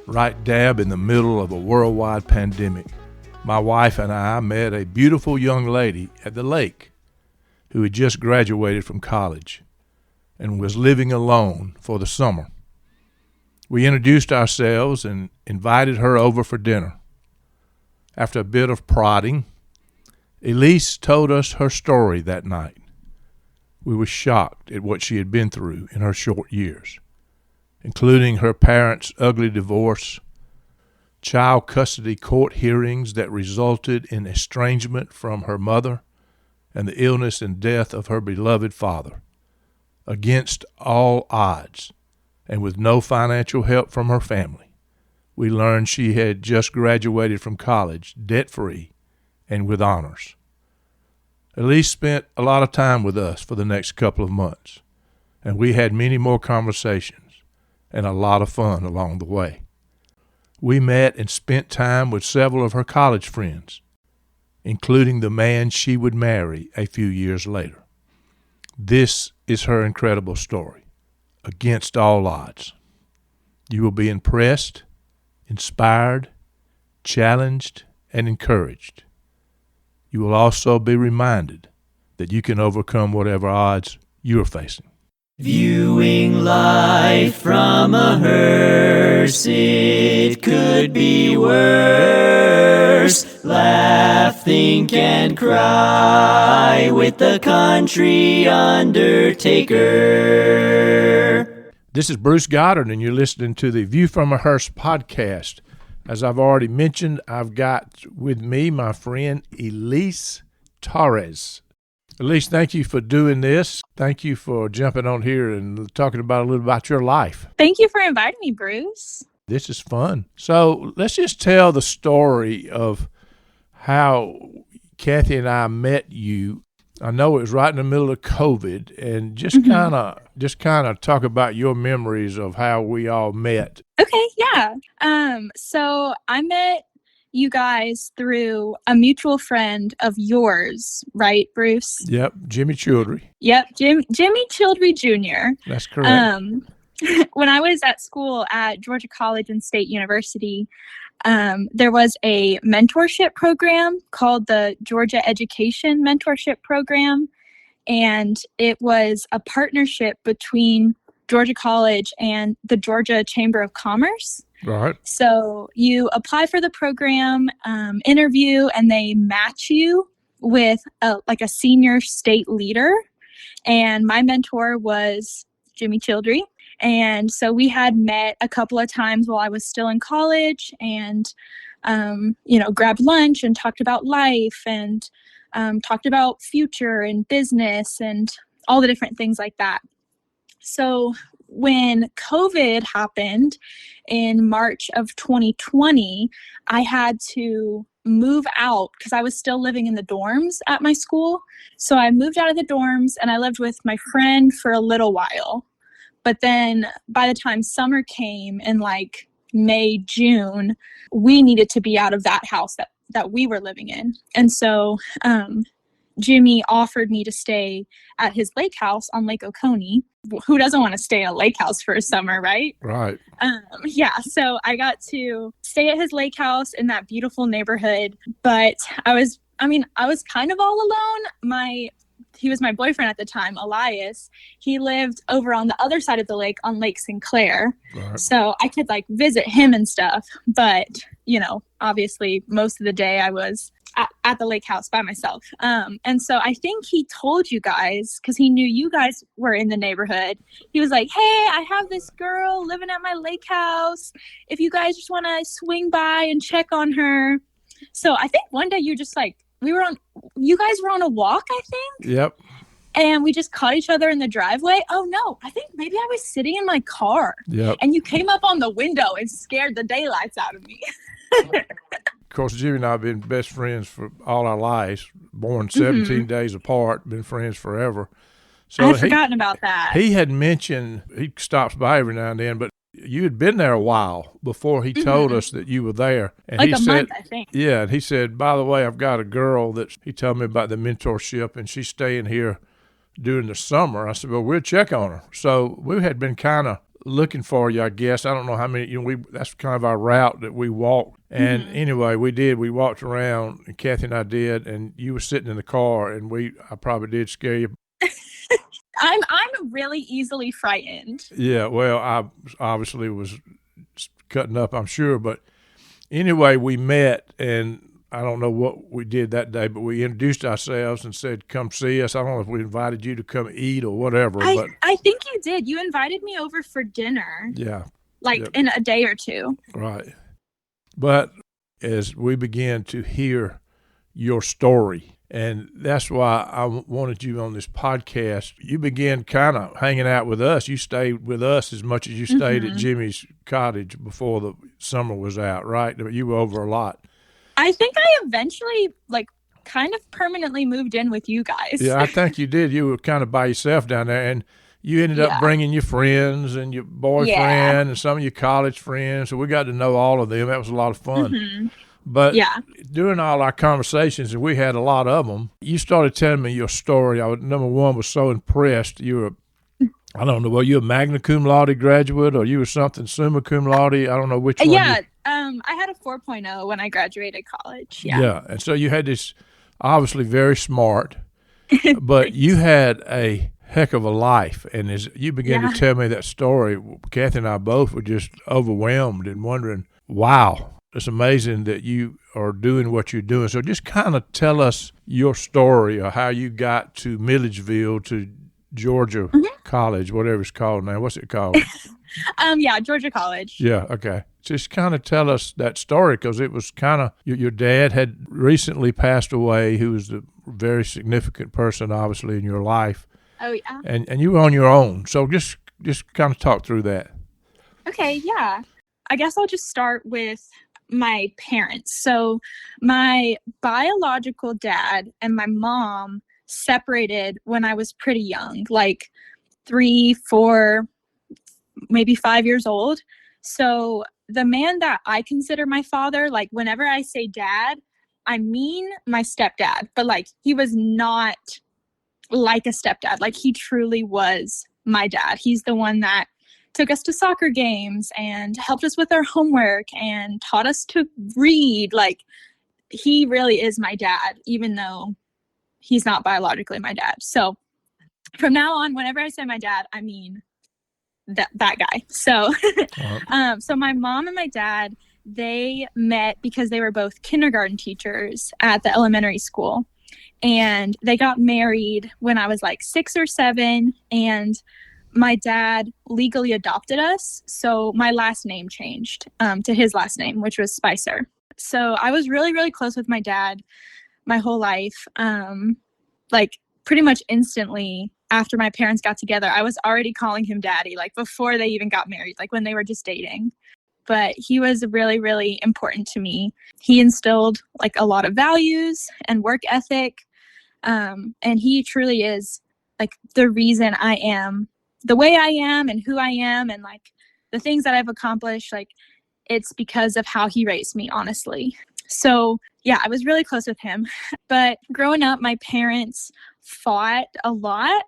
right dab in the middle of a worldwide pandemic. My wife and I met a beautiful young lady at the lake who had just graduated from college and was living alone for the summer. We introduced ourselves and invited her over for dinner. After a bit of prodding, Elise told us her story that night. We were shocked at what she had been through in her short years, including her parents' ugly divorce, child custody court hearings that resulted in estrangement from her mother, and the illness and death of her beloved father. Against all odds, and with no financial help from her family, we learned she had just graduated from college, debt-free, and with honors. Elise spent a lot of time with us for the next couple of months, and we had many more conversations and a lot of fun along the way. We met and spent time with several of her college friends, including the man she would marry a few years later. This is her incredible story, against all odds. You will be impressed, inspired, challenged, and encouraged. You will also be reminded that you can overcome whatever odds you are facing. Viewing life from a hearse, it could be worse. Laugh, think, and cry with the country undertaker. This is Bruce Goddard, and you're listening to the View from a Hearse podcast. As I've already mentioned, I've got with me my friend Elise Torres. Elise, thank you for doing this. Thank you for jumping on here and talking about a little about your life. Thank you for inviting me, Bruce. This is fun. So let's just tell the story of how Kathy and I met you. I know it was right in the middle of COVID, and just kind of talk about your memories of how we all met. Okay, yeah. So I met you guys through a mutual friend of yours, right, Bruce? Yep, Jimmy Childry. Yep, Jimmy Childry Jr. That's correct. When I was at school at Georgia College and State University, there was a mentorship program called the Georgia Education Mentorship Program, and it was a partnership between Georgia College and the Georgia Chamber of Commerce. Right. So you apply for the program, interview, and they match you with a senior state leader. And my mentor was Jimmy Childry. And so we had met a couple of times while I was still in college and, grabbed lunch and talked about life and talked about future and business and all the different things like that. So when COVID happened in March of 2020, I had to move out because I was still living in the dorms at my school. So I moved out of the dorms and I lived with my friend for a little while. But then by the time summer came in like May, June, we needed to be out of that house that we were living in. And so Jimmy offered me to stay at his lake house on Lake Oconee. Who doesn't want to stay at a lake house for a summer, right? Right. So I got to stay at his lake house in that beautiful neighborhood. But I was kind of all alone. He was my boyfriend at the time, Elias. He lived over on the other side of the lake on Lake Sinclair. Right. So I could visit him and stuff. But, obviously most of the day I was at the lake house by myself. And so I think he told you guys, because he knew you guys were in the neighborhood. He was like, hey, I have this girl living at my lake house. If you guys just want to swing by and check on her. So I think one day you just you guys were on a walk, I think. Yep. And we just caught each other in the driveway. Oh, no, I think maybe I was sitting in my car. Yep. And you came up on the window and scared the daylights out of me. Of course, Jimmy and I have been best friends for all our lives, born 17 days apart, been friends forever. So I had forgotten about that. He had mentioned, he stops by every now and then, but you had been there a while before he told us that you were there. And like he a said, month, I think. Yeah, and he said, by the way, I've got a girl that he told me about the mentorship, and she's staying here during the summer. I said, well, we'll check on her. So we had been kind of looking for you, I guess. I don't know how many, that's kind of our route that we walked. And anyway, we walked around, and Kathy and I did, and you were sitting in the car, and I probably did scare you. I'm really easily frightened. Yeah, well, I obviously was cutting up, I'm sure. But anyway, we met, and I don't know what we did that day, but we introduced ourselves and said, come see us. I don't know if we invited you to come eat or whatever. But I think you did. You invited me over for dinner. Yeah. In a day or two. Right. But as we began to hear your story, and that's why I wanted you on this podcast, you began kind of hanging out with us. You stayed with us as much as you stayed at Jimmy's cottage before the summer was out, right? You were over a lot. I think I eventually, kind of permanently moved in with you guys. Yeah, I think you did. You were kind of by yourself down there, and you ended up bringing your friends and your boyfriend and some of your college friends. So we got to know all of them. That was a lot of fun. But during all our conversations, and we had a lot of them, you started telling me your story. Number one, was so impressed. You were, I don't know, were you a magna cum laude graduate or you were something summa cum laude? I don't know which one. Yeah, I had a 4.0 when I graduated college. Yeah, and so you had this, obviously very smart, but you had a heck of a life. And as you began to tell me that story, Kathy and I both were just overwhelmed and wondering, wow, it's amazing that you are doing what you're doing. So just kind of tell us your story or how you got to Milledgeville, to Georgia College, whatever it's called now. What's it called? Georgia College. Yeah, okay. Just kind of tell us that story, because it was kind of, your dad had recently passed away, who was a very significant person, obviously, in your life. Oh, yeah. And you were on your own. So just kind of talk through that. Okay, yeah. I guess I'll just start with my parents. So my biological dad and my mom separated when I was pretty young, 3, 4, maybe 5 years old. So the man that I consider my father, whenever I say dad, I mean my stepdad, but he was not like a stepdad. He truly was my dad. He's the one that took us to soccer games and helped us with our homework and taught us to read. He really is my dad, even though he's not biologically my dad. So from now on, whenever I say my dad, I mean that guy. So, so my mom and my dad, they met because they were both kindergarten teachers at the elementary school. And they got married when I was 6 or 7, and my dad legally adopted us. So my last name changed to his last name, which was Spicer. So I was really, really close with my dad my whole life. Pretty much instantly after my parents got together, I was already calling him daddy, before they even got married, when they were just dating. But he was really, really important to me. He instilled a lot of values and work ethic. And he truly is the reason I am the way I am and who I am, and the things that I've accomplished. It's because of how he raised me, honestly. So yeah, I was really close with him. But growing up, my parents fought a lot,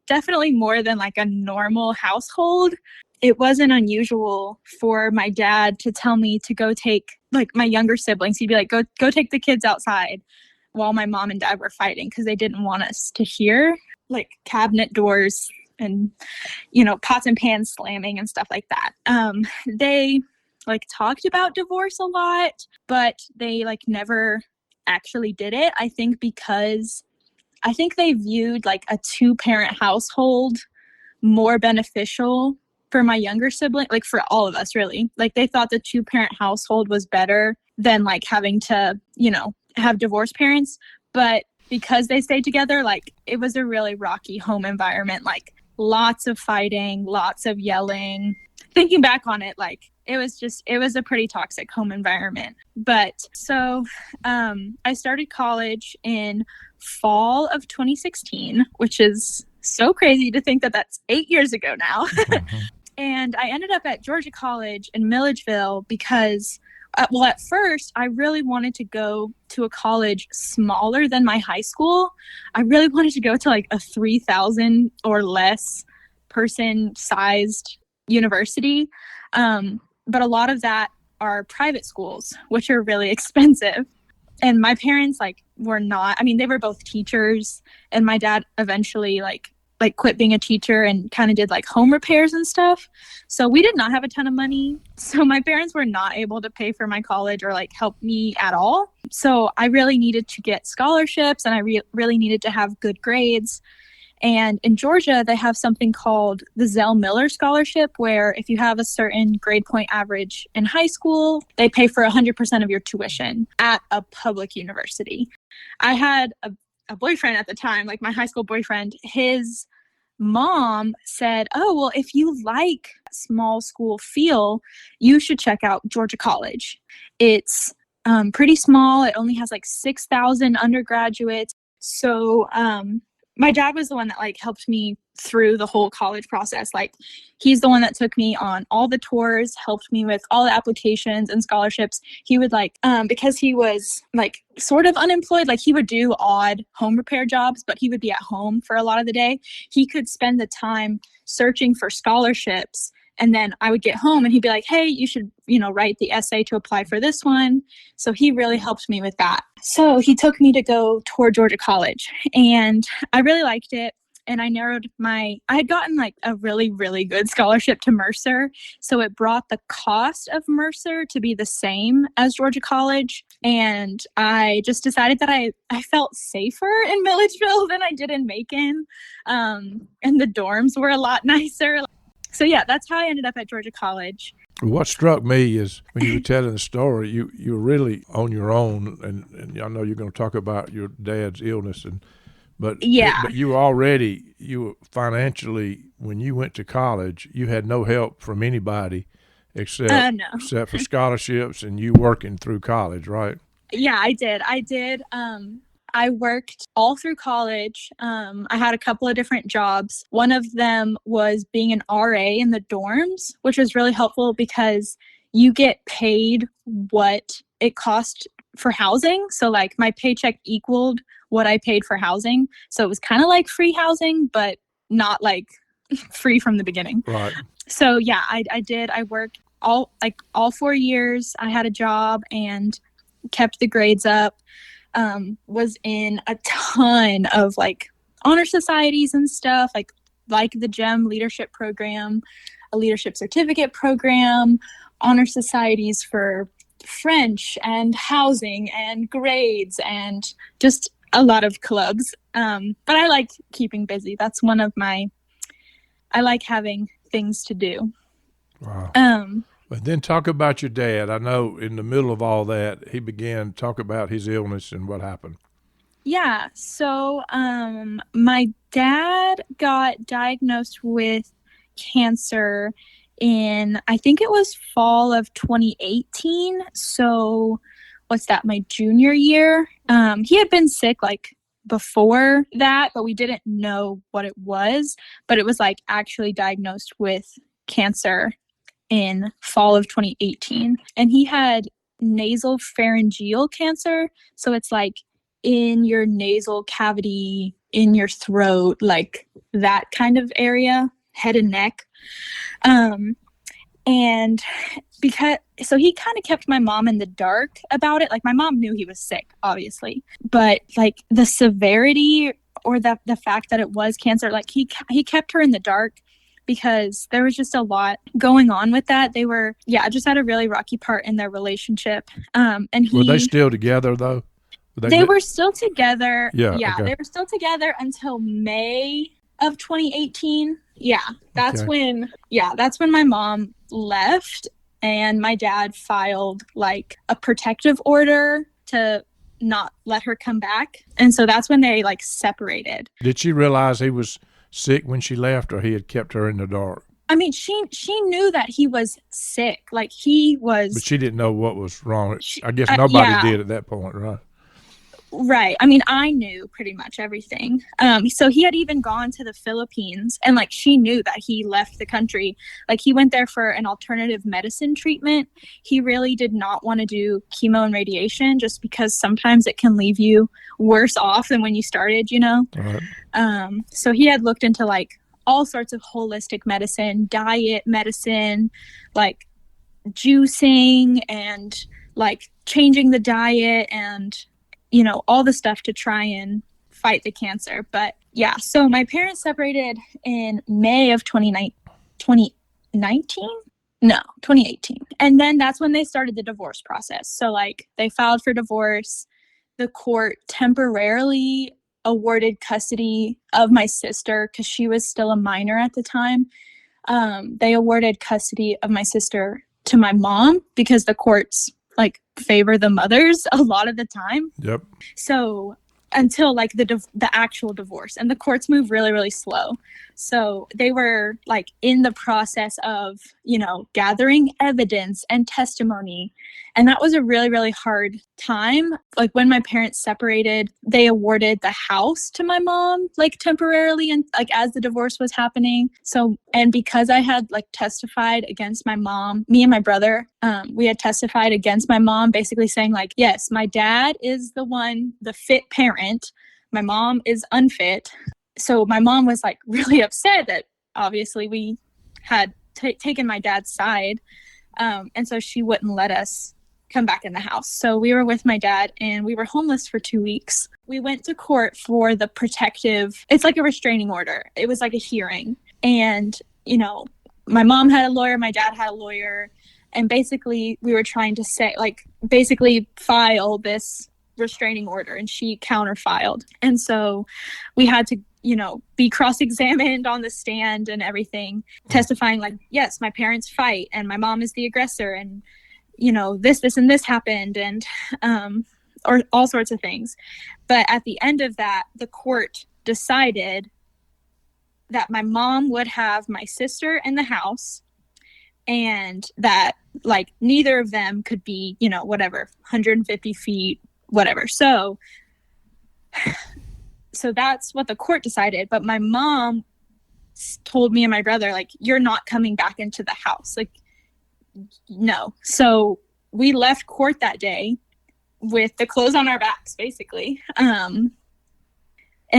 definitely more than a normal household. It wasn't unusual for my dad to tell me to go take my younger siblings. He'd be go take the kids outside, while my mom and dad were fighting, because they didn't want us to hear cabinet doors and pots and pans slamming and stuff like that. They talked about divorce a lot, but they never actually did it. I think because they viewed a 2-parent household more beneficial for my younger sibling, for all of us, really. They thought the 2-parent household was better than having to have divorced parents. But because they stayed together, it was a really rocky home environment, lots of fighting, lots of yelling. Thinking back on it, it was a pretty toxic home environment. But so I started college in fall of 2016, which is so crazy to think that that's 8 years ago now. And I ended up at Georgia College in Milledgeville because, at first, I really wanted to go to a college smaller than my high school. I really wanted to go to a 3,000 or less person-sized university. But a lot of that are private schools, which are really expensive. And my parents were not, I mean, they were both teachers, and my dad eventually quit being a teacher and kind of did home repairs and stuff. So we did not have a ton of money. So my parents were not able to pay for my college or help me at all. So I really needed to get scholarships, and I really needed to have good grades. And in Georgia, they have something called the Zell Miller Scholarship, where if you have a certain grade point average in high school, they pay for 100% of your tuition at a public university. I had a boyfriend at the time, my high school boyfriend. His mom said, oh, well, if you like small school feel, you should check out Georgia College. It's pretty small. It only has 6,000 undergraduates. So my dad was the one that helped me through the whole college process. He's the one that took me on all the tours, helped me with all the applications and scholarships. He would because he was sort of unemployed, he would do odd home repair jobs, but he would be at home for a lot of the day. He could spend the time searching for scholarships. And then I would get home and he'd be like, hey, you should, write the essay to apply for this one. So he really helped me with that. So he took me to go tour Georgia College, and I really liked it. And I had gotten a really, really good scholarship to Mercer. So it brought the cost of Mercer to be the same as Georgia College. And I just decided that I felt safer in Milledgeville than I did in Macon. And the dorms were a lot nicer. So yeah, that's how I ended up at Georgia College. What struck me is when you were telling the story, you were really on your own, and I know you're going to talk about your dad's illness, but you were financially, when you went to college, you had no help from anybody except for scholarships and you working through college, right? Yeah, I did. I worked all through college. I had a couple of different jobs. One of them was being an RA in the dorms, which was really helpful because you get paid what it cost for housing. So my paycheck equaled what I paid for housing. So it was kind of like free housing, but not free from the beginning. Right. So yeah, I did. I worked all 4 years. I had a job and kept the grades up. Was in a ton of honor societies and stuff, like the GEM leadership program, a leadership certificate program, honor societies for French and housing and grades, and just a lot of clubs. But I like keeping busy. That's I like having things to do. Wow. But then talk about your dad. I know in the middle of all that, he began to talk about his illness and what happened. Yeah. So my dad got diagnosed with cancer in, I think it was fall of 2018. So what's that, my junior year? He had been sick before that, but we didn't know what it was. But it was actually diagnosed with cancer in fall of 2018, and he had nasal pharyngeal cancer. So it's in your nasal cavity, in your throat, that kind of area, head and neck. And so he kind of kept my mom in the dark about it. My mom knew he was sick, obviously, but the severity or the fact that it was cancer, he kept her in the dark, because there was just a lot going on with that. They were, just had a really rocky part in their relationship. And were they still together though? They were still together. Yeah. Okay. They were still together until May of 2018. Yeah, that's when my mom left, and my dad filed a protective order to not let her come back. And so that's when they separated. Did she realize he was sick when she left, or he had kept her in the dark? I mean, she knew that he was sick. He was. But she didn't know what was wrong. I guess nobody did at that point, right? Right. I mean, I knew pretty much everything. So he had even gone to the Philippines, and she knew that he left the country. He went there for an alternative medicine treatment. He really did not want to do chemo and radiation, just because sometimes it can leave you worse off than when you started, Right. So he had looked into all sorts of holistic medicine, diet medicine, like juicing and like changing the diet and, all the stuff to try and fight the cancer. But yeah, so my parents separated in May of 2019? No, 2018. And then that's when they started the divorce process. So like they filed for divorce. The court temporarily awarded custody of my sister because she was still a minor at the time. They awarded custody of my sister to my mom because the courts like favor the mothers a lot of the time. Yep. So until like the actual divorce, and the courts move really, really slow. So they were like in the process of, gathering evidence and testimony. And that was a really, really hard time. Like when my parents separated, they awarded the house to my mom, like temporarily, and like as the divorce was happening. So, and because I had like testified against my mom, me and my brother, we had testified against my mom, basically saying like, yes, my dad is the fit parent. My mom is unfit. So my mom was like really upset that obviously we had taken my dad's side. And so she wouldn't let us come back in the house. So we were with my dad and we were homeless for 2 weeks. We went to court for the it's like a restraining order. It was like a hearing. And, my mom had a lawyer, my dad had a lawyer. And basically we were trying to file this restraining order, and she counterfiled. And so we had to, be cross-examined on the stand and everything, testifying like, yes, my parents fight and my mom is the aggressor, and, this and this happened, and, or all sorts of things. But at the end of that, the court decided that my mom would have my sister in the house, and that like neither of them could be, 150 feet, whatever. So that's what the court decided. But my mom told me and my brother, like, you're not coming back into the house. Like, no. So we left court that day with the clothes on our backs, basically. And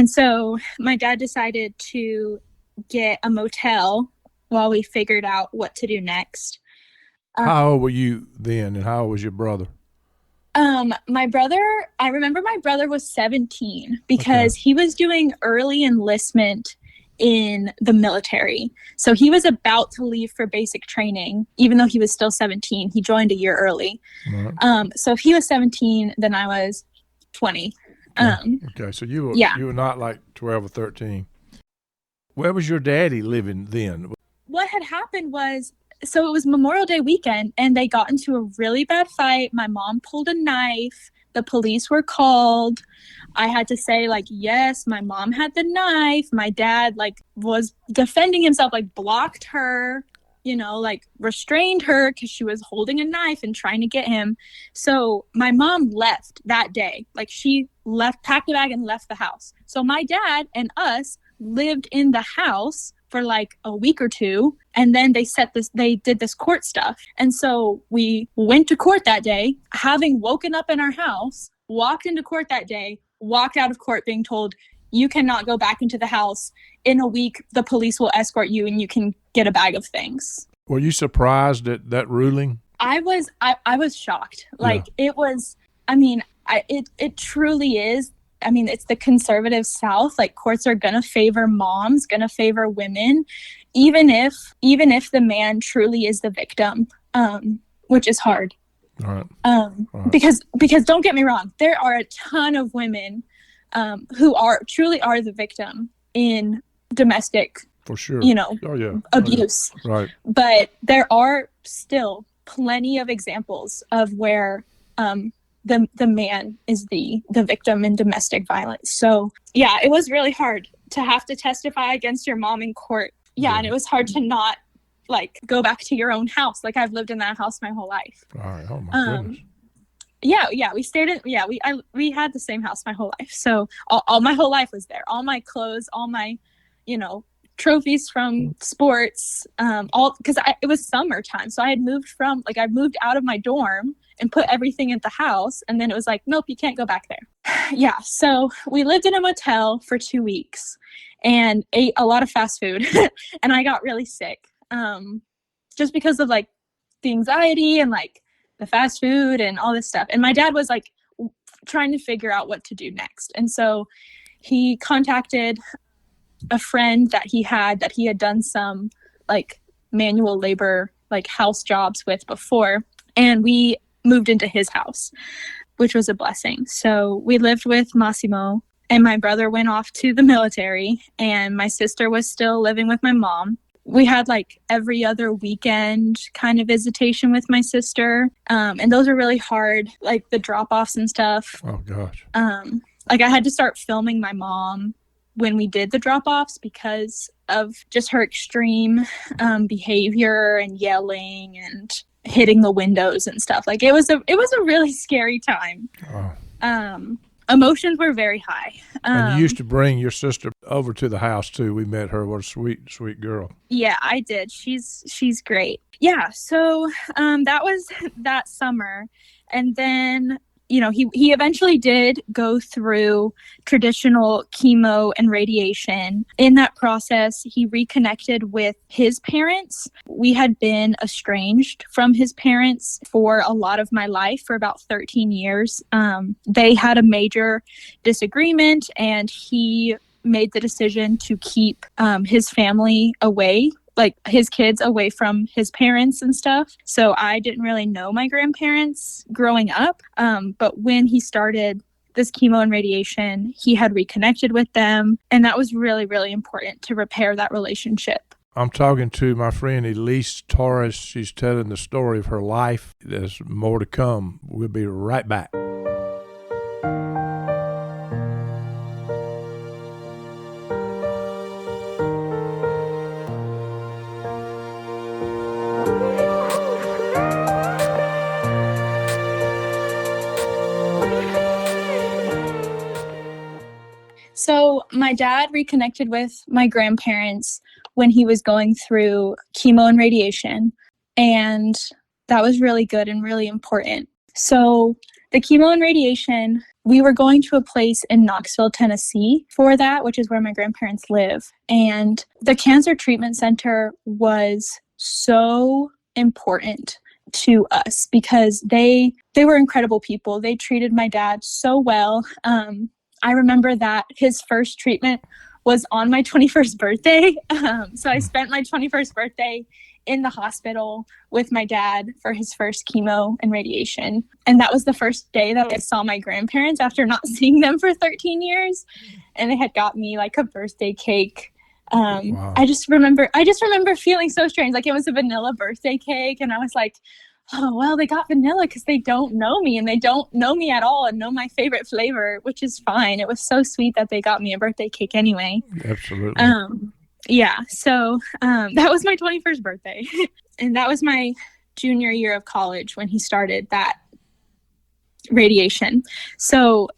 so my dad decided to get a motel while we figured out what to do next. How old were you then, and how old was your brother? I remember my brother was 17 because he was doing early enlistment in the military. So he was about to leave for basic training, even though he was still 17. He joined a year early. Right. So if he was 17, then I was 20. Okay, so you were not like 12 or 13. Where was your daddy living then? What had happened was, so it was Memorial Day weekend, and they got into a really bad fight. My mom pulled a knife. The police were called. I had to say, like, yes, my mom had the knife. My dad, like, was defending himself, like, blocked her, like, restrained her because she was holding a knife and trying to get him. So my mom left that day. Like, she packed a bag and left the house. So my dad and us lived in the house for like a week or two, and then they did this court stuff. And so we went to court that day, having woken up in our house, walked into court that day, walked out of court being told, you cannot go back into the house. In a week, the police will escort you and you can get a bag of things. Were you surprised at that ruling? I was shocked. Like, it was, it truly is. It's the conservative South. Like, courts are gonna favor moms, gonna favor women, even if the man truly is the victim, which is hard. All right. Because don't get me wrong, there are a ton of women who truly are the victim in domestic, for sure, abuse. Right. But there are still plenty of examples of where the man is the victim in domestic violence. So yeah, it was really hard to have to testify against your mom in court. Yeah. And it was hard to not like go back to your own house. Like, I've lived in that house my whole life. All right. Oh my goodness. Yeah. We stayed in. Yeah, we had the same house my whole life. So all my whole life was there. All my clothes, all my, trophies from sports, because it was summertime. So I moved out of my dorm and put everything in the house. And then it was like, nope, you can't go back there. Yeah. So we lived in a motel for 2 weeks. and ate a lot of fast food. And I got really sick just because of like the anxiety and like the fast food and all this stuff. And my dad was like trying to figure out what to do next. And so he contacted a friend that he had done some like manual labor, like house jobs with before. And we moved into his house, which was a blessing. So we lived with Massimo, and my brother went off to the military, and my sister was still living with my mom. We had like every other weekend kind of visitation with my sister. And those are really hard, like the drop-offs and stuff. Oh, gosh. Like I had to start filming my mom when we did the drop-offs because of just her extreme behavior and yelling and hitting the windows and stuff. Like it was a really scary time. Wow. Emotions were very high. And you used to bring your sister over to the house too. We met her. What a sweet, sweet girl. Yeah, I did. She's great. Yeah. So that was that summer. And then, you know, he eventually did go through traditional chemo and radiation. In that process, he reconnected with his parents. We had been estranged from his parents for a lot of my life, for about 13 years. They had a major disagreement, and he made the decision to keep his family away, like his kids away from his parents and stuff. So I didn't really know my grandparents growing up. But when he started this chemo and radiation, he had reconnected with them. And that was really, really important to repair that relationship. I'm talking to my friend Elise Torres. She's telling the story of her life. There's more to come. We'll be right back. So my dad reconnected with my grandparents when he was going through chemo and radiation, and that was really good and really important. So the chemo and radiation, we were going to a place in Knoxville, Tennessee for that, which is where my grandparents live. And the cancer treatment center was so important to us because they were incredible people. They treated my dad so well. I remember that his first treatment was on my 21st birthday. So I spent my 21st birthday in the hospital with my dad for his first chemo and radiation. And that was the first day that I saw my grandparents after not seeing them for 13 years. And they had got me like a birthday cake. Wow. I just remember feeling so strange. Like it was a vanilla birthday cake. And I was like, oh, well, they got vanilla because they don't know me, and they don't know me at all and know my favorite flavor, which is fine. It was so sweet that they got me a birthday cake anyway. Absolutely. Yeah. So that was my 21st birthday. And that was my junior year of college when he started that radiation. So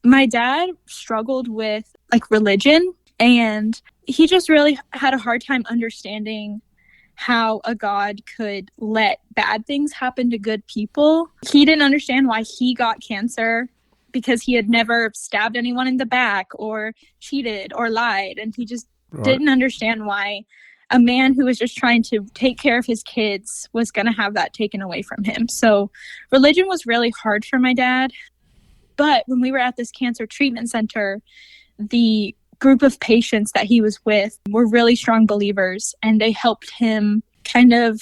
my dad struggled with like religion, and he just really had a hard time understanding how a God could let bad things happen to good people. He didn't understand why he got cancer because he had never stabbed anyone in the back or cheated or lied. And he just didn't understand why a man who was just trying to take care of his kids was going to have that taken away from him. So religion was really hard for my dad. But when we were at this cancer treatment center, the group of patients that he was with were really strong believers, and they helped him kind of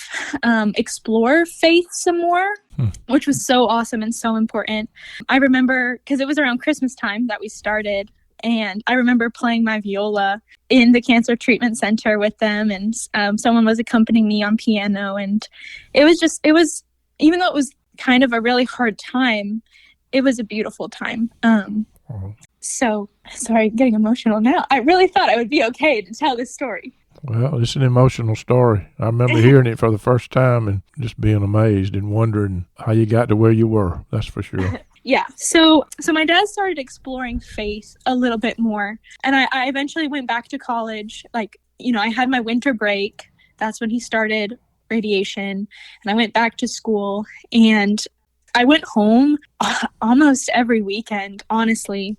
explore faith some more, which was so awesome and so important. I remember, because it was around Christmas time that we started, and I remember playing my viola in the cancer treatment center with them, and someone was accompanying me on piano, and it was, even though it was kind of a really hard time, it was a beautiful time. So, sorry, getting emotional now. I really thought I would be okay to tell this story. Well, it's an emotional story. I remember hearing it for the first time and just being amazed and wondering how you got to where you were. That's for sure. Yeah. So my dad started exploring faith a little bit more. And I eventually went back to college. Like, you know, I had my winter break. That's when he started radiation. And I went back to school. And I went home almost every weekend, honestly,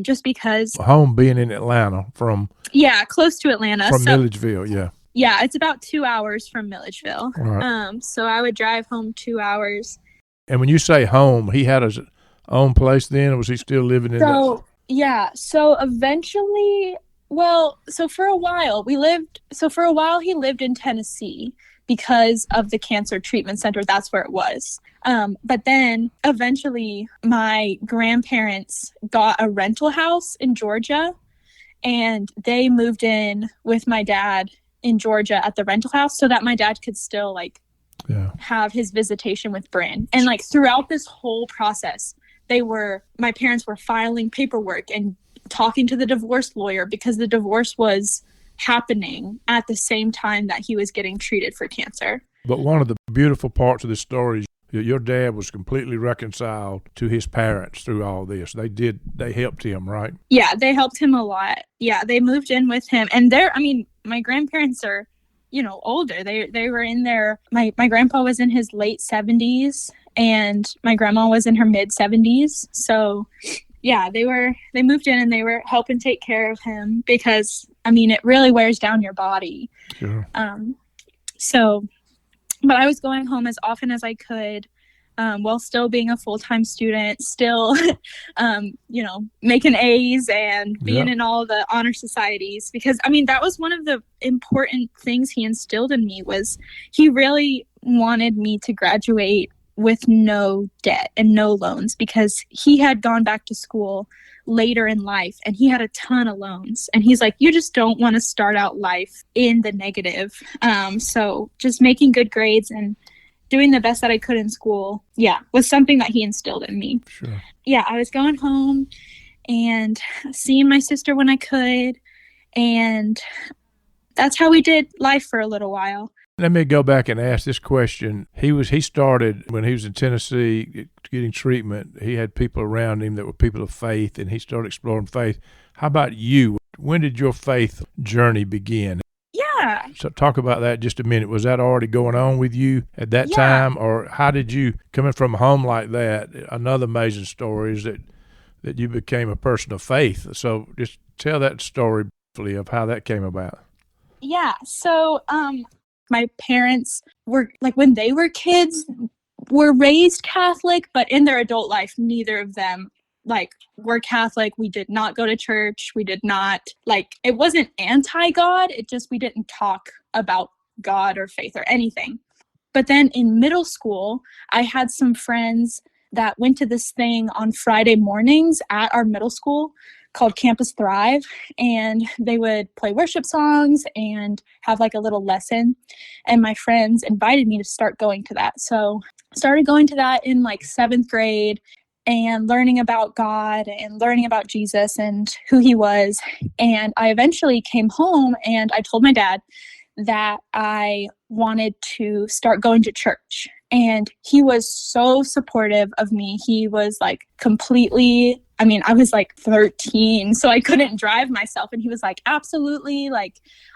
just because. Home being in Atlanta from Close to Atlanta. Milledgeville, yeah. Yeah, it's about 2 hours from Milledgeville. Right. So I would drive home 2 hours. And when you say home, he had his own place then, or was he still living in that? Yeah, so eventually, so for a while he lived in Tennessee because of the cancer treatment center. That's where it was. But then eventually my grandparents got a rental house in Georgia, and they moved in with my dad in Georgia at the rental house so that my dad could still have his visitation with Bryn. And throughout this whole process, my parents were filing paperwork and talking to the divorce lawyer because the divorce was happening at the same time that he was getting treated for cancer. But one of the beautiful parts of this story is that your dad was completely reconciled to his parents through all this. They helped him, right? Yeah, they helped him a lot. Yeah, they moved in with him. And my grandparents are, older. They were in my grandpa was in his late 70s and my grandma was in her mid 70s. So yeah, they moved in and they were helping take care of him because, it really wears down your body. Sure. But I was going home as often as I could, while still being a full-time student, still, making A's and being in all the honor societies. Because, that was one of the important things he instilled in me was he really wanted me to graduate with no debt and no loans because he had gone back to school later in life and he had a ton of loans. And he's like, you just don't want to start out life in the negative. So just making good grades and doing the best that I could in school, was something that he instilled in me. Sure. Yeah, I was going home and seeing my sister when I could. And that's how we did life for a little while. Let me go back and ask this question. He started when he was in Tennessee getting treatment. He had people around him that were people of faith, and he started exploring faith. How about you? When did your faith journey begin? Yeah. So talk about that just a minute. Was that already going on with you at that time, or how did you, coming from a home like that, another amazing story is that you became a person of faith. So just tell that story briefly of how that came about. Yeah. So, my parents were, when they were kids, were raised Catholic, but in their adult life, neither of them, were Catholic. We did not go to church. We did not, it wasn't anti-God. It just, we didn't talk about God or faith or anything. But then in middle school, I had some friends that went to this thing on Friday mornings at our middle school called Campus Thrive, and they would play worship songs and have a little lesson. And my friends invited me to start going to that. So started going to that in 7th grade and learning about God and learning about Jesus and who he was. And I eventually came home and I told my dad that I wanted to start going to church. And he was so supportive of me. He was completely, I was 13, so I couldn't drive myself. And he was absolutely,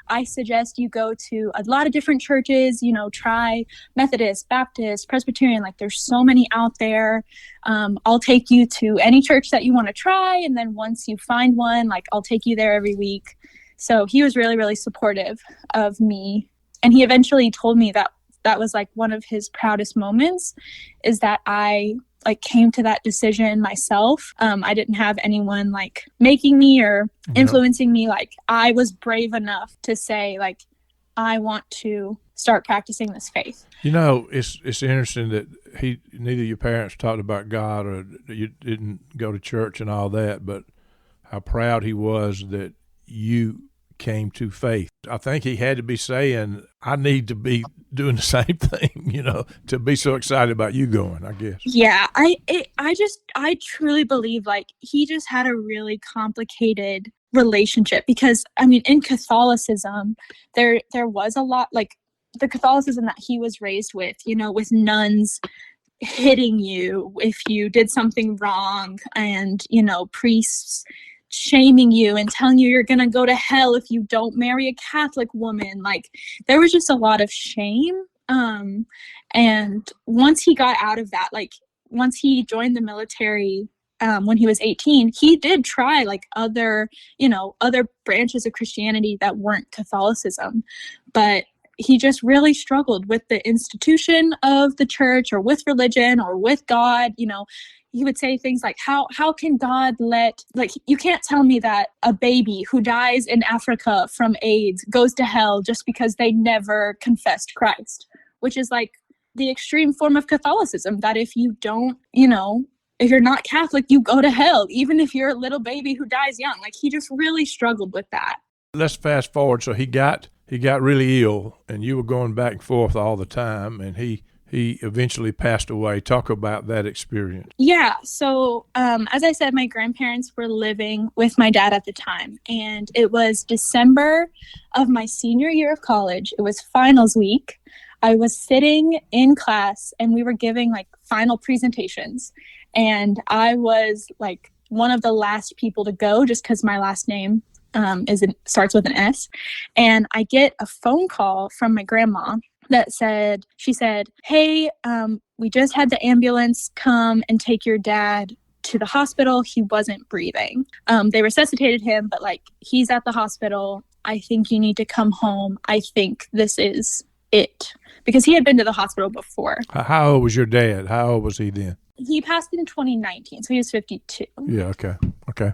I suggest you go to a lot of different churches, try Methodist, Baptist, Presbyterian, there's so many out there. I'll take you to any church that you want to try. And then once you find one, I'll take you there every week. So he was really, really supportive of me. And he eventually told me that was one of his proudest moments is that I came to that decision myself. I didn't have anyone making me or influencing me. I was brave enough to say I want to start practicing this faith. It's interesting that neither of your parents talked about God or you didn't go to church and all that, but how proud he was that you came to faith. I think he had to be saying, I need to be doing the same thing, to be so excited about you going, I guess. Yeah, I truly believe he just had a really complicated relationship because in Catholicism there was a lot the Catholicism that he was raised with, with nuns hitting you if you did something wrong and priests shaming you and telling you you're going to go to hell if you don't marry a Catholic woman. There was just a lot of shame. And once he got out of that, once he joined the military, when he was 18, he did try like other branches of Christianity that weren't Catholicism, but he just really struggled with the institution of the church or with religion or with God. He would say things like, how can God you can't tell me that a baby who dies in Africa from AIDS goes to hell just because they never confessed Christ, which is like the extreme form of Catholicism, that if you don't, if you're not Catholic, you go to hell, even if you're a little baby who dies young. Like, he just really struggled with that. Let's fast forward. So he got really ill, and you were going back and forth all the time, and he eventually passed away. Talk about that experience. Yeah. So, as I said, my grandparents were living with my dad at the time, and it was December of my senior year of college. It was finals week. I was sitting in class, and we were giving like final presentations, and I was like one of the last people to go just because my last name starts with an S. And I get a phone call from my grandma that she said, hey, we just had the ambulance come and take your dad to the hospital. He wasn't breathing. They resuscitated him, but like, he's at the hospital. I think you need to come home. I think this is it. Because he had been to the hospital before. How old was your dad? How old was he then? He passed in 2019, so he was 52. Yeah, okay.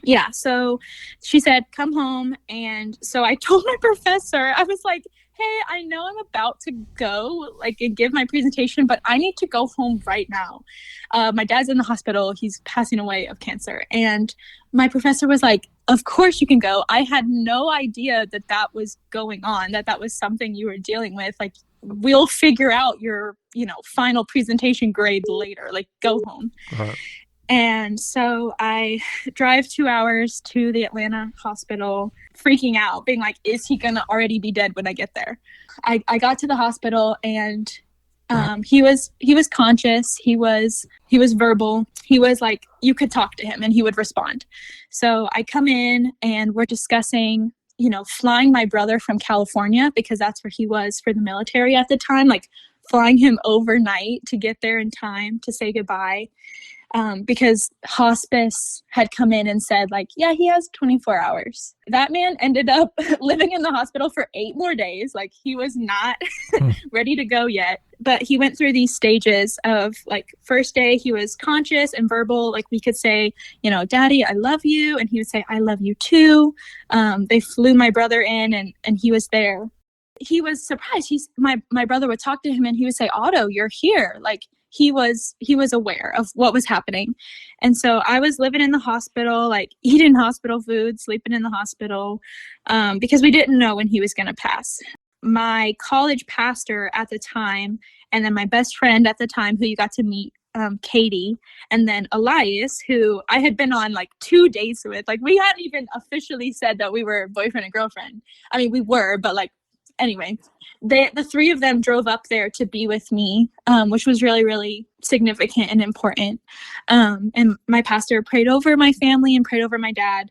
Yeah, so she said, come home. And so I told my professor, I was like, hey, I know I'm about to go and give my presentation, but I need to go home right now. My dad's in the hospital. He's passing away of cancer. And my professor was like, of course you can go. I had no idea that was going on, that was something you were dealing with. Like, we'll figure out your, final presentation grade later. Like, go home. Right. And so I drive 2 hours to the Atlanta hospital, freaking out, being like, is he going to already be dead when I get there? I got to the hospital, and he was conscious. He was verbal. He was like, you could talk to him and he would respond. So I come in, and we're discussing, flying my brother from California, because that's where he was for the military at the time, like flying him overnight to get there in time to say goodbye. Because hospice had come in and said, like, yeah, he has 24 hours. That man ended up living in the hospital for 8 more days. Like, he was not ready to go yet. But he went through these stages of, like, first day he was conscious and verbal. Like, we could say, Daddy, I love you. And he would say, I love you too. They flew my brother in, and he was there. He was surprised. My brother would talk to him, and he would say, Otto, you're here. Like, he was aware of what was happening. And so I was living in the hospital, like eating hospital food, sleeping in the hospital, because we didn't know when he was going to pass. My college pastor at the time, and then my best friend at the time, who you got to meet, Katie, and then Elias, who I had been on like 2 dates with. Like, we hadn't even officially said that we were boyfriend and girlfriend. I mean, we were, but like, anyway, the 3 of them drove up there to be with me, which was really, really significant and important. And my pastor prayed over my family and prayed over my dad.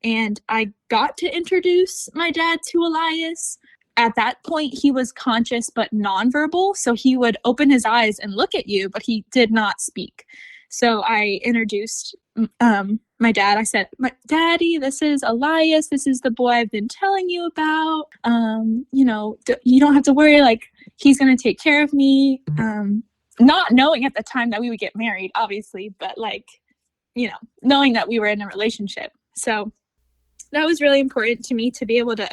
And I got to introduce my dad to Elias. At that point, he was conscious but nonverbal. So he would open his eyes and look at you, but he did not speak. So I introduced my dad. I said, Daddy, this is Elias. This is the boy I've been telling you about. You don't have to worry. Like, he's going to take care of me. Not knowing at the time that we would get married, obviously, but like, knowing that we were in a relationship. So that was really important to me, to be able to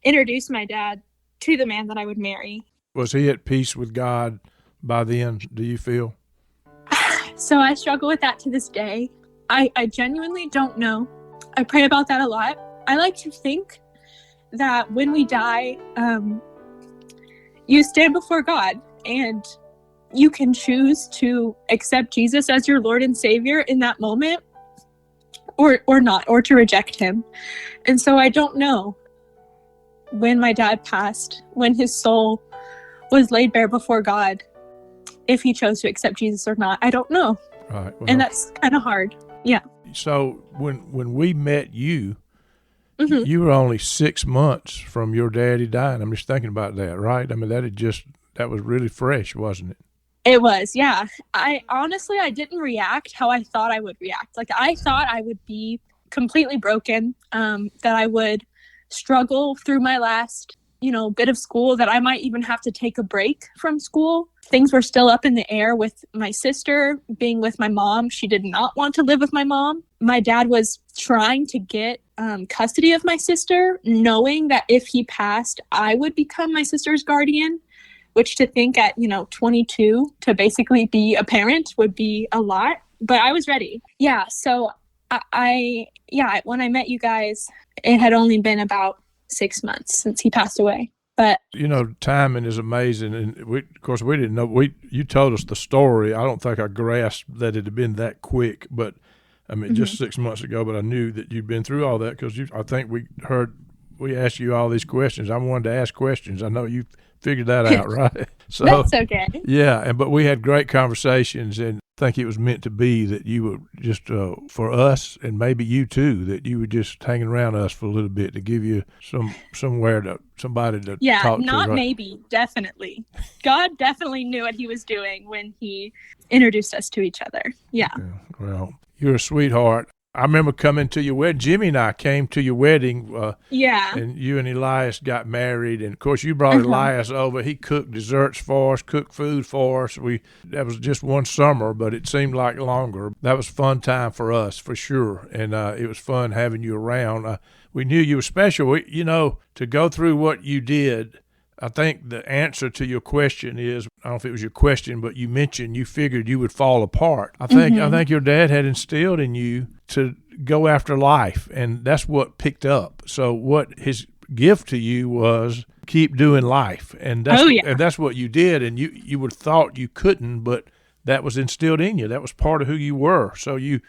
introduce my dad to the man that I would marry. Was he at peace with God by then, do you feel? So I struggle with that to this day. I genuinely don't know. I pray about that a lot. I like to think that when we die, you stand before God, and you can choose to accept Jesus as your Lord and Savior in that moment, or not, or to reject him. And so I don't know when my dad passed, when his soul was laid bare before God, if he chose to accept Jesus or not. I don't know. Right. Well, and that's kind of hard. Yeah. So when we met you, Mm-hmm. you were only 6 months from your daddy dying. I'm just thinking about that, right? I mean, that was really fresh, wasn't it? It was, yeah. I didn't react how I thought I would react. Like, I thought I would be completely broken, that I would struggle through my last, bit of school, that I might even have to take a break from school. Things were still up in the air with my sister being with my mom. She did not want to live with my mom. My dad was trying to get custody of my sister, knowing that if he passed, I would become my sister's guardian, which to think at, 22 to basically be a parent would be a lot. But I was ready. Yeah. So when I met you guys, it had only been about 6 months since he passed away. But timing is amazing, and we didn't know. You told us the story. I don't think I grasped that it had been that quick, but I mean, just 6 months ago. But I knew that you'd been through all that because I think we asked you all these questions. I wanted to ask questions. I know you figured that out, right? So that's okay. Yeah, but we had great conversations, and I think it was meant to be that you were just for us, and maybe you too, that you were just hanging around us for a little bit to give you somebody to talk to. Yeah, not right? Maybe, definitely. God definitely knew what he was doing when he introduced us to each other. Yeah. Okay. Well, you're a sweetheart. I remember coming to your wedding. Jimmy and I came to your wedding. Yeah. And you and Elias got married. And, of course, you brought Elias over. He cooked desserts for us, cooked food for us. That was just one summer, but it seemed like longer. That was a fun time for us, for sure. And it was fun having you around. We knew you were special. To go through what you did, I think the answer to your question is, I don't know if it was your question, but you mentioned you figured you would fall apart. I think your dad had instilled in you to go after life, and that's what picked up. So what his gift to you was keep doing life, and that's what you did, and you would have thought you couldn't, but that was instilled in you. That was part of who you were. So you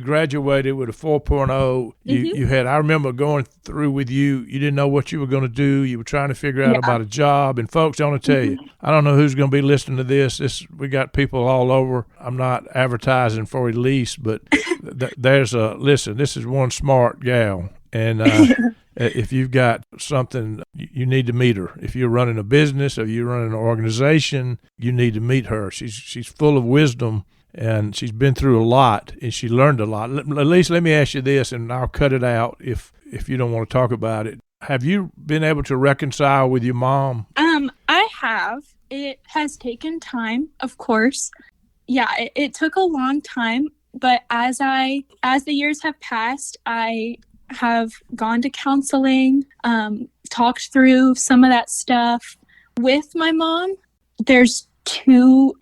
graduated with a 4.0. You had, I remember going through with you. You didn't know what you were going to do. You were trying to figure out about a job. And folks, I want to tell you, I don't know who's going to be listening to this. We got people all over. I'm not advertising for Elise, but listen, this is one smart gal. And if you've got something, you need to meet her. If you're running a business or you're running an organization, you need to meet her. She's full of wisdom, and she's been through a lot, and she learned a lot. At least let me ask you this, and I'll cut it out if you don't want to talk about it. Have you been able to reconcile with your mom? I have. It has taken time, of course. Yeah, it took a long time, but as the years have passed, I have gone to counseling, talked through some of that stuff with my mom. There's two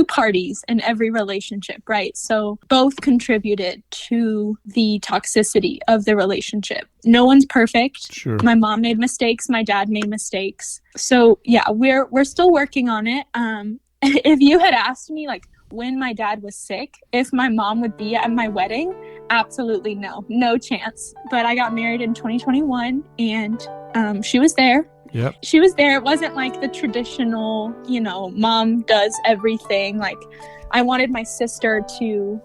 parties in every relationship, right? So both contributed to the toxicity of the relationship. No one's perfect. Sure. My mom made mistakes. My dad made mistakes. So yeah, we're still working on it. If you had asked me like when my dad was sick, if my mom would be at my wedding, absolutely no chance. But I got married in 2021, and she was there. Yep. She was there. It wasn't like the traditional, mom does everything. Like, I wanted my sister to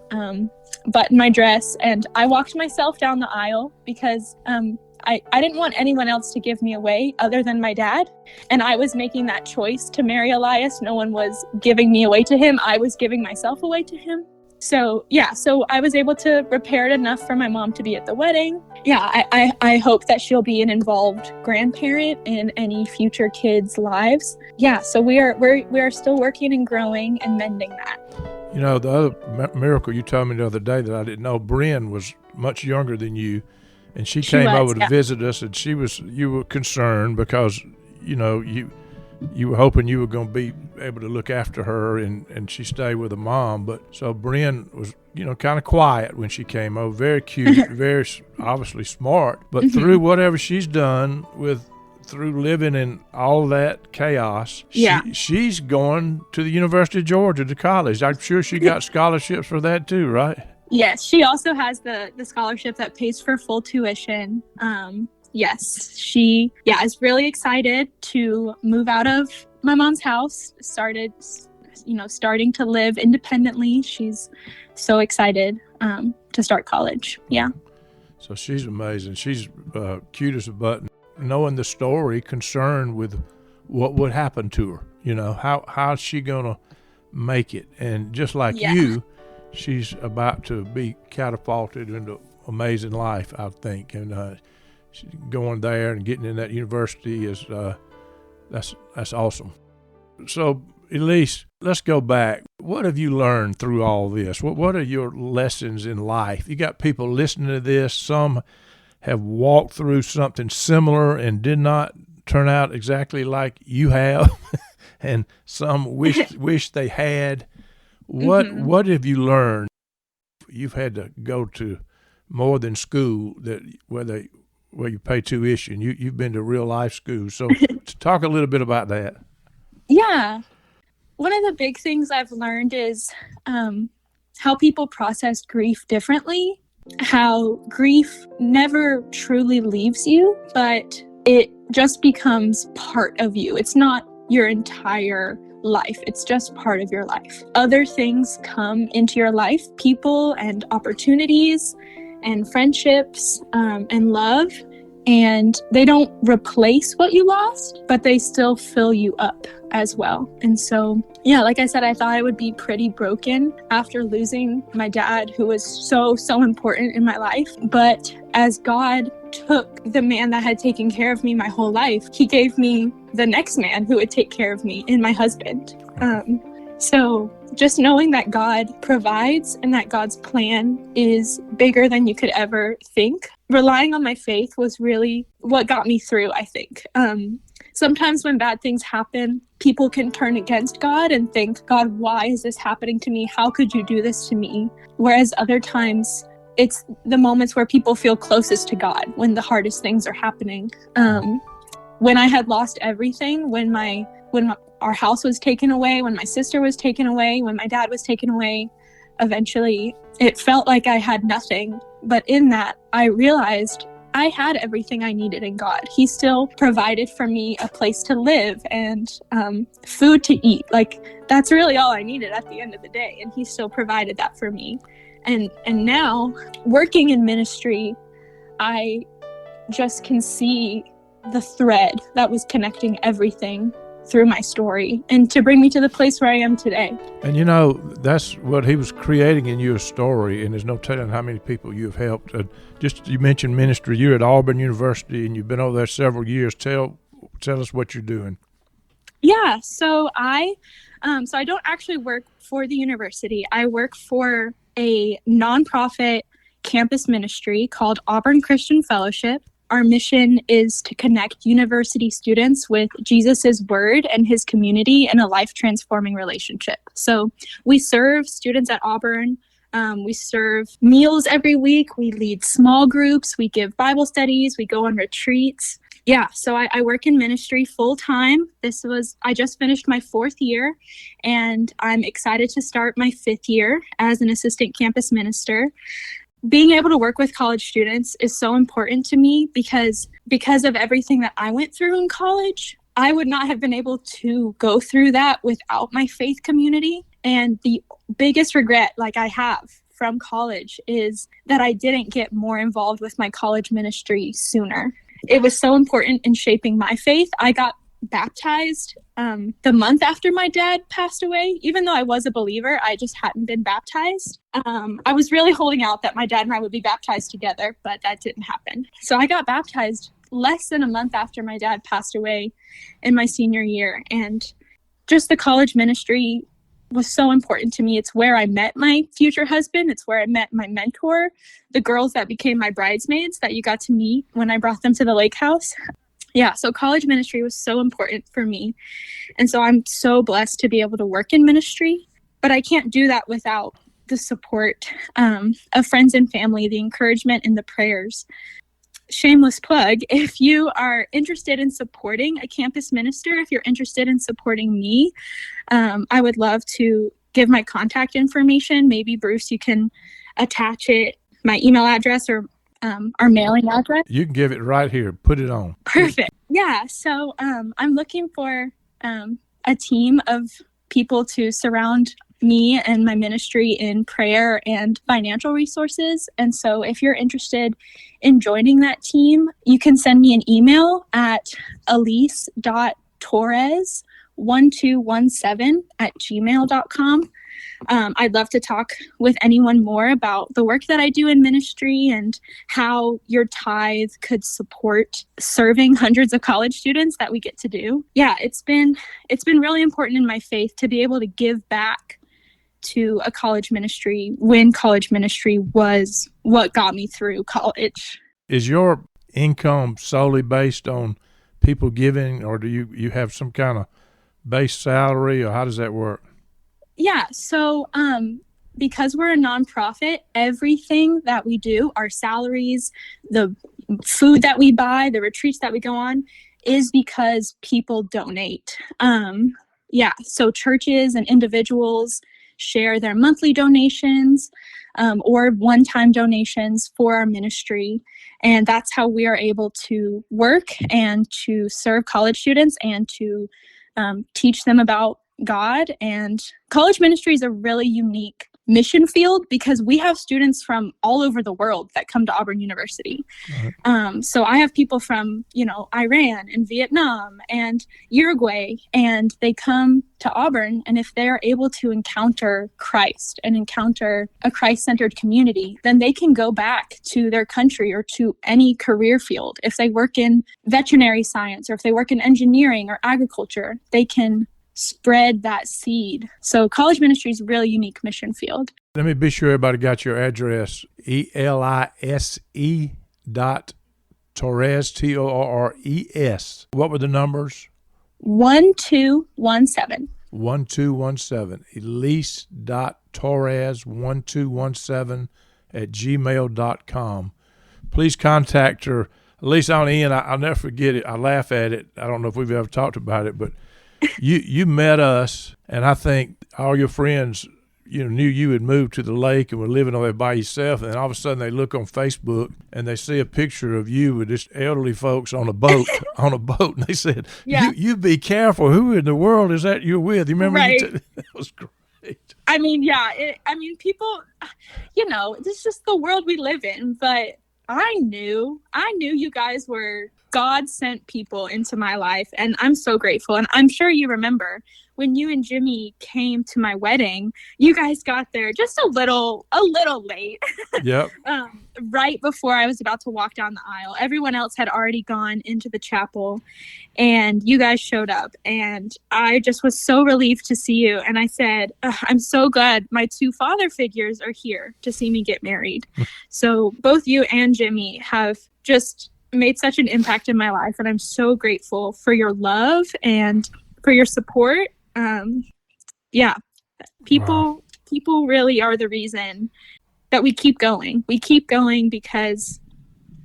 button my dress, and I walked myself down the aisle because I didn't want anyone else to give me away other than my dad. And I was making that choice to marry Elias. No one was giving me away to him. I was giving myself away to him. So I was able to prepare it enough for my mom to be at the wedding. Yeah, I hope that she'll be an involved grandparent in any future kids' lives. Yeah, so we are still working and growing and mending that. The other miracle you told me the other day that I didn't know, Bryn was much younger than you, and she came over to visit us, and you were concerned because you were hoping you were going to be able to look after her, and she stayed with her mom. But so Bryn was, kind of quiet when she came over, very cute, very obviously smart. But through whatever she's done through living in all that chaos, she's going to the University of Georgia to college. I'm sure she got scholarships for that too, right? Yes, she also has the scholarship that pays for full tuition. Yes, she is really excited to move out of my mom's house, starting to live independently. She's so excited to start college. Yeah. So she's amazing. She's cute as a button. Knowing the story, concerned with what would happen to her. how's she gonna make it? And just like Yeah. you, she's about to be catapulted into amazing life, I think. And going there and getting in that university is that's awesome. So, Elise, let's go back. What have you learned through all this? What are your lessons in life? You got people listening to this. Some have walked through something similar and did not turn out exactly like you have, and some wish they had. What have you learned? You've had to go to more than school where you pay tuition. You've been to real life school. So talk a little bit about that. Yeah. One of the big things I've learned is how people process grief differently, how grief never truly leaves you, but it just becomes part of you. It's not your entire life. It's just part of your life. Other things come into your life, people and opportunities and friendships and love, and they don't replace what you lost, but they still fill you up as well. And so, yeah, like I said, I thought I would be pretty broken after losing my dad, who was so important in my life. But as God took the man that had taken care of me my whole life, he gave me the next man who would take care of me in my husband. So just knowing that God provides and that God's plan is bigger than you could ever think. Relying on my faith was really what got me through, I think. Sometimes when bad things happen, people can turn against God and think, God, why is this happening to me? How could you do this to me? Whereas other times, it's the moments where people feel closest to God, when the hardest things are happening. When I had lost everything, when our house was taken away, when my sister was taken away, when my dad was taken away, eventually it felt like I had nothing. But in that, I realized I had everything I needed in God. He still provided for me a place to live and food to eat. Like, that's really all I needed at the end of the day. And he still provided that for me. And now, working in ministry, I just can see the thread that was connecting everything through my story and to bring me to the place where I am today. And that's what he was creating in your story, and there's no telling how many people you've helped. You mentioned ministry. You're at Auburn University, and you've been over there several years. Tell us what you're doing. Yeah, so I don't actually work for the university. I work for a nonprofit campus ministry called Auburn Christian Fellowship. Our mission is to connect university students with Jesus's word and his community in a life-transforming relationship. So we serve students at Auburn. We serve meals every week. We lead small groups. We give Bible studies. We go on retreats. Yeah, so I work in ministry full time. I just finished my 4th year, and I'm excited to start my 5th year as an assistant campus minister. Being able to work with college students is so important to me because of everything that I went through in college. I would not have been able to go through that without my faith community. And the biggest regret I have from college is that I didn't get more involved with my college ministry sooner. It was so important in shaping my faith. I got baptized the month after my dad passed away. Even though I was a believer, I just hadn't been baptized. I was really holding out that my dad and I would be baptized together, but that didn't happen. So I got baptized less than a month after my dad passed away in my senior year. And just the college ministry was so important to me. It's where I met my future husband. It's where I met my mentor, the girls that became my bridesmaids that you got to meet when I brought them to the lake house. Yeah, so college ministry was so important for me. And so I'm so blessed to be able to work in ministry, but I can't do that without the support of friends and family, the encouragement and the prayers. Shameless plug, if you are interested in supporting a campus minister, if you're interested in supporting me, I would love to give my contact information. Maybe, Bruce, you can attach it, my email address or our mailing address. You can give it right here. Put it on. Perfect. Yeah. So I'm looking for a team of people to surround me and my ministry in prayer and financial resources. And so if you're interested in joining that team, you can send me an email at elise.torres elise1217@gmail.com. I'd love to talk with anyone more about the work that I do in ministry and how your tithe could support serving hundreds of college students that we get to do. Yeah, it's been really important in my faith to be able to give back to a college ministry when college ministry was what got me through college. Is your income solely based on people giving, or do you have some kind of base salary, or how does that work? Yeah, so because we're a nonprofit, everything that we do, our salaries, the food that we buy, the retreats that we go on, is because people donate. So churches and individuals share their monthly donations or one-time donations for our ministry. And that's how we are able to work and to serve college students and to teach them about God. And college ministry is a really unique mission field because we have students from all over the world that come to Auburn University. Right. So I have people from, Iran and Vietnam and Uruguay, and they come to Auburn, and if they're able to encounter Christ and encounter a Christ-centered community, then they can go back to their country or to any career field. If they work in veterinary science or if they work in engineering or agriculture, they can spread that seed. So college ministry is a really unique mission field. Let me be sure everybody got your address. Elise Torres, Torres. What were the numbers? 1217. 1217. Elise.torres1217@gmail.com. Please contact her. Elise, on the end, I'll never forget it. I laugh at it. I don't know if we've ever talked about it, but you met us, and I think all your friends, knew you had moved to the lake and were living over there by yourself. And all of a sudden, they look on Facebook and they see a picture of you with just elderly folks on a boat, and they said, "You be careful. Who in the world is that you're with?" You remember? Right. That was great. I mean, people, this is just the world we live in. But I knew you guys were God-sent people into my life, and I'm so grateful. And I'm sure you remember when you and Jimmy came to my wedding, you guys got there just a little late. Yep. Right before I was about to walk down the aisle. Everyone else had already gone into the chapel, and you guys showed up, and I just was so relieved to see you. And I said, I'm so glad my two father figures are here to see me get married. So both you and Jimmy have just made such an impact in my life, and I'm so grateful for your love and for your support. People really are the reason that we keep going. We keep going because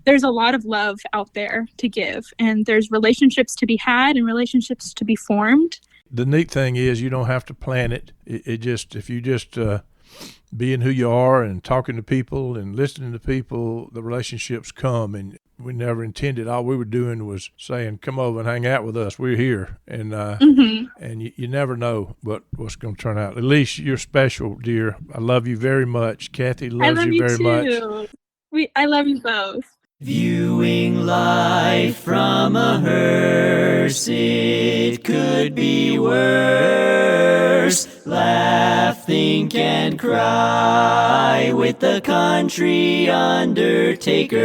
there's a lot of love out there to give, and there's relationships to be had and relationships to be formed. The neat thing is you don't have to plan it. If you just being who you are and talking to people and listening to people, the relationships come. And we never intended. All we were doing was saying, "Come over and hang out with us. We're here." And and you never know what's going to turn out. Elise, you're special, dear. I love you very much. Kathy loves you very much. I love you both. Viewing life from a hearse, it could be worse. Laugh, think, and cry with the country undertaker.